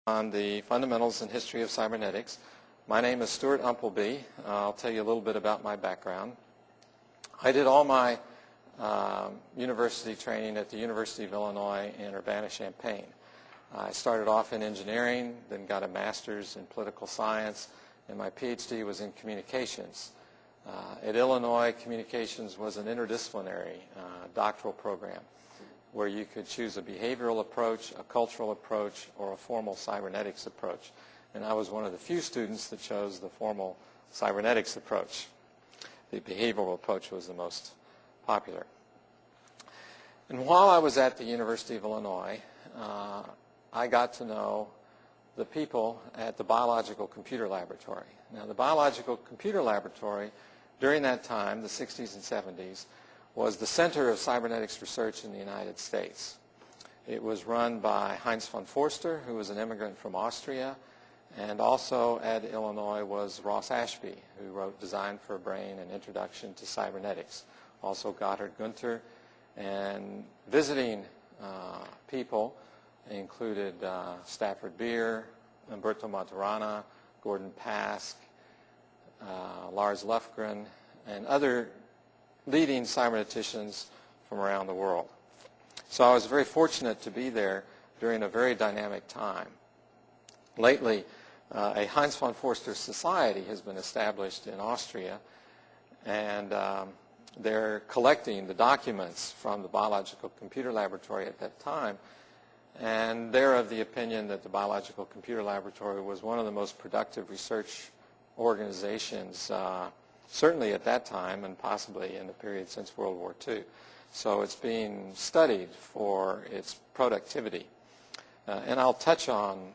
On the fundamentals and history of cybernetics. My name is Stuart Umpleby. I'll tell you a little bit about my background. I did all my university training at the University of Illinois in Urbana-Champaign. I started off in engineering, then got a master's in political science, and my PhD was in communications. At Illinois, communications was an interdisciplinary doctoral program where you could choose a behavioral approach, a cultural approach, or a formal cybernetics approach. And I was one of the few students that chose the formal cybernetics approach. The behavioral approach was the most popular. And while I was at the University of Illinois, I got to know the people at the Biological Computer Laboratory. Now, the Biological Computer Laboratory, during that time, the 60s and 70s, was the center of cybernetics research in the United States. It was run by Heinz von Forster, who was an immigrant from Austria, and also at Illinois was Ross Ashby, who wrote Design for a Brain and Introduction to Cybernetics. Also Goddard Gunther, and visiting people included Stafford Beer, Umberto Maturana, Gordon Pask, Lars Lufgren, and other leading cyberneticians from around the world. So I was very fortunate to be there during a very dynamic time. Lately, a Heinz von Forster Society has been established in Austria, and they're collecting the documents from the Biological Computer Laboratory at that time, and they're of the opinion that the Biological Computer Laboratory was one of the most productive research organizations certainly at that time and possibly in the period since World War II. So it's being studied for its productivity. And I'll touch on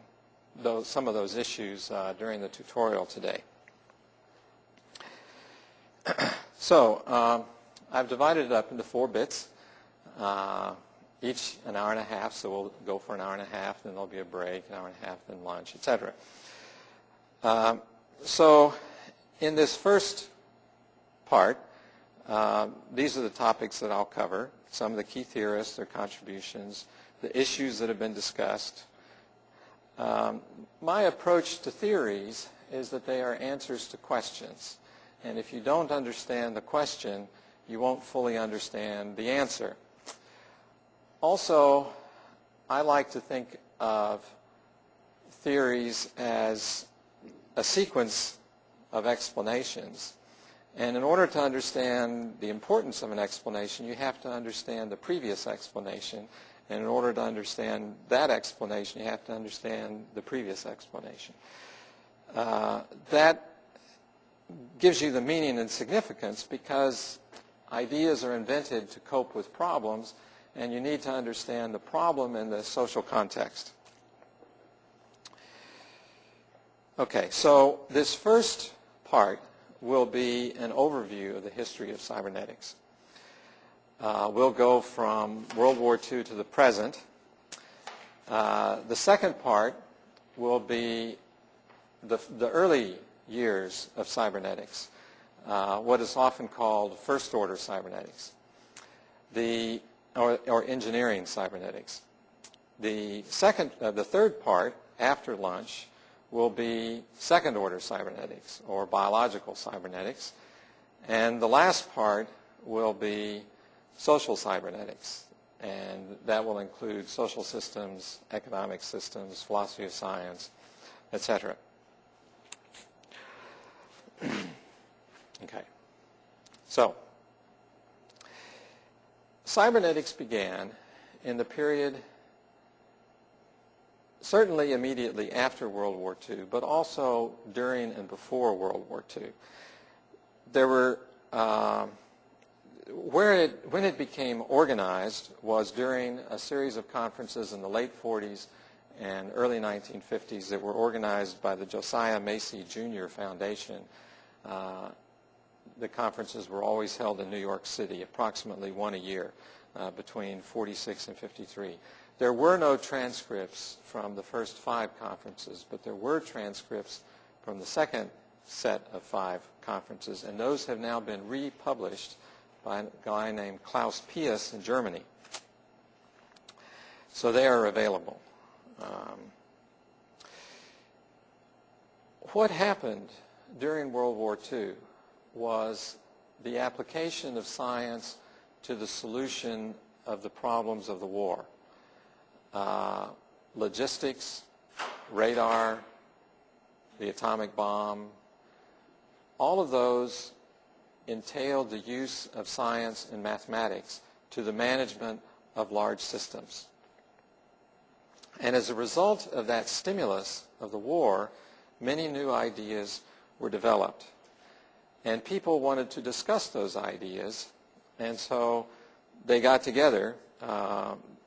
some of those issues during the tutorial today. So I've divided it up into 4 bits, each an hour and a half, so we'll go for an hour and a half, then there'll be a break, an hour and a half, then lunch, etc. So in this first part, these are the topics that I'll cover, some of the key theorists, their contributions, the issues that have been discussed. My approach to theories is that they are answers to questions. And if you don't understand the question, you won't fully understand the answer. Also, I like to think of theories as a sequence of explanations. And in order to understand the importance of an explanation, you have to understand the previous explanation. And in order to understand that explanation, you have to understand the previous explanation. That gives you the meaning and significance because ideas are invented to cope with problems, and you need to understand the problem in the social context. Okay, so this first part will be an overview of the history of cybernetics. We'll go from World War II to the present. The second part will be the early years of cybernetics, what is often called first-order cybernetics, or engineering cybernetics. The third part, after lunch, will be second-order cybernetics, or biological cybernetics. And the last part will be social cybernetics, and that will include social systems, economic systems, philosophy of science, etc. Okay. So, cybernetics began in the period certainly immediately after World War II, but also during and before World War II. There were, when it became organized was during a series of conferences in the late 40s and early 1950s that were organized by the Josiah Macy Jr. Foundation. The conferences were always held in New York City, approximately one a year, between 46 and 53. There were no transcripts from the first 5 conferences, but there were transcripts from the second set of 5 conferences, and those have now been republished by a guy named Klaus Pius in Germany. So they are available. what happened during World War II was the application of science to the solution of the problems of the war. Logistics, radar, the atomic bomb, all of those entailed the use of science and mathematics to the management of large systems. And as a result of that stimulus of the war, many new ideas were developed. And people wanted to discuss those ideas, and so they got together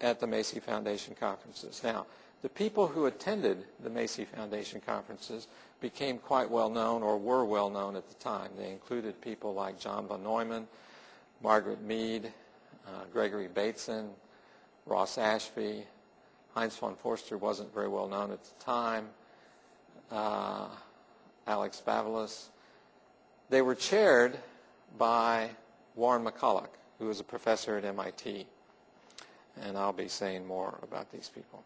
at the Macy Foundation conferences. Now, the people who attended the Macy Foundation conferences became quite well known, or were well known at the time. They included people like John von Neumann, Margaret Mead, Gregory Bateson, Ross Ashby. Heinz von Forster wasn't very well known at the time. Alex Bavelas. They were chaired by Warren McCulloch, who was a professor at MIT. And I'll be saying more about these people.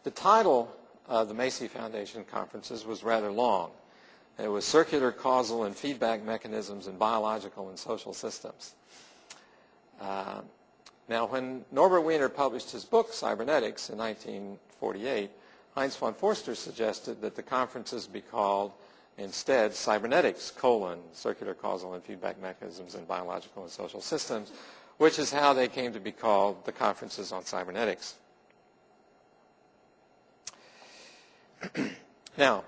The title of the Macy Foundation conferences was rather long. It was Circular, Causal, and Feedback Mechanisms in Biological and Social Systems. Now, when Norbert Wiener published his book, Cybernetics, in 1948, Heinz von Forster suggested that the conferences be called instead Cybernetics, Circular, Causal, and Feedback Mechanisms in Biological and Social Systems, which is how they came to be called the Conferences on Cybernetics. Now,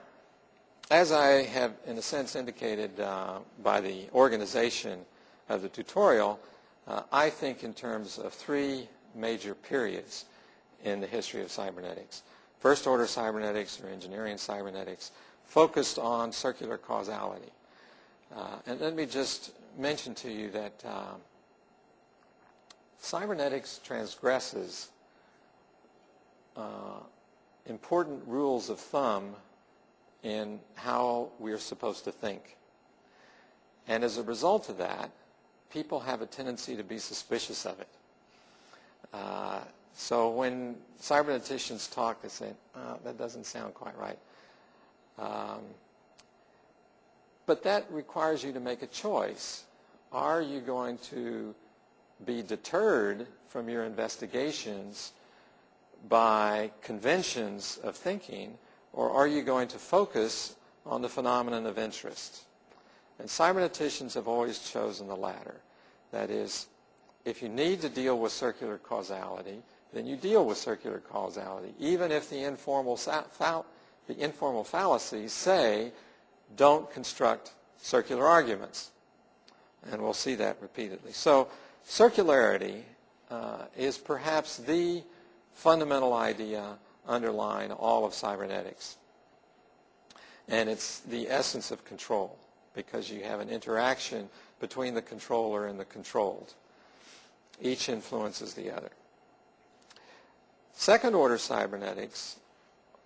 as I have in a sense indicated by the organization of the tutorial, I think in terms of three major periods in the history of cybernetics. First order cybernetics, or engineering cybernetics, focused on circular causality. And let me just mention to you that cybernetics transgresses important rules of thumb in how we're supposed to think. And as a result of that, people have a tendency to be suspicious of it. So when cyberneticians talk, they say, that doesn't sound quite right. But that requires you to make a choice. Are you going to be deterred from your investigations by conventions of thinking, or are you going to focus on the phenomenon of interest? And cyberneticians have always chosen the latter. That is, if you need to deal with circular causality, then you deal with circular causality, even if the informal fallacies say, don't construct circular arguments. And we'll see that repeatedly. So circularity is perhaps the fundamental idea underlying all of cybernetics. And it's the essence of control, because you have an interaction between the controller and the controlled. Each influences the other. Second order cybernetics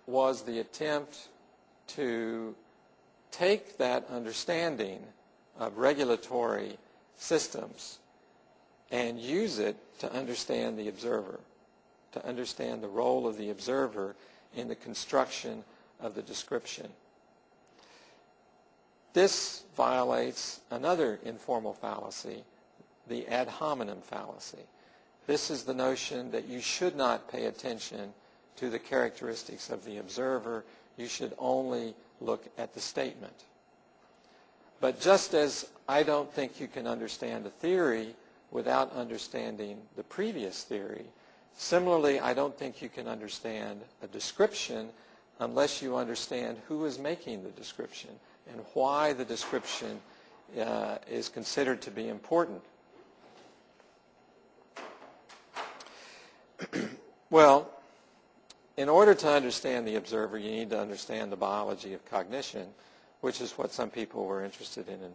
was the attempt to take that understanding of regulatory systems and use it to understand the observer, to understand the role of the observer in the construction of the description. This violates another informal fallacy, the ad hominem fallacy. This is the notion that you should not pay attention to the characteristics of the observer. You should only look at the statement. But just as I don't think you can understand a theory without understanding the previous theory, similarly, I don't think you can understand a description unless you understand who is making the description and why the description is considered to be important. Well, in order to understand the observer, you need to understand the biology of cognition, which is what some people were interested in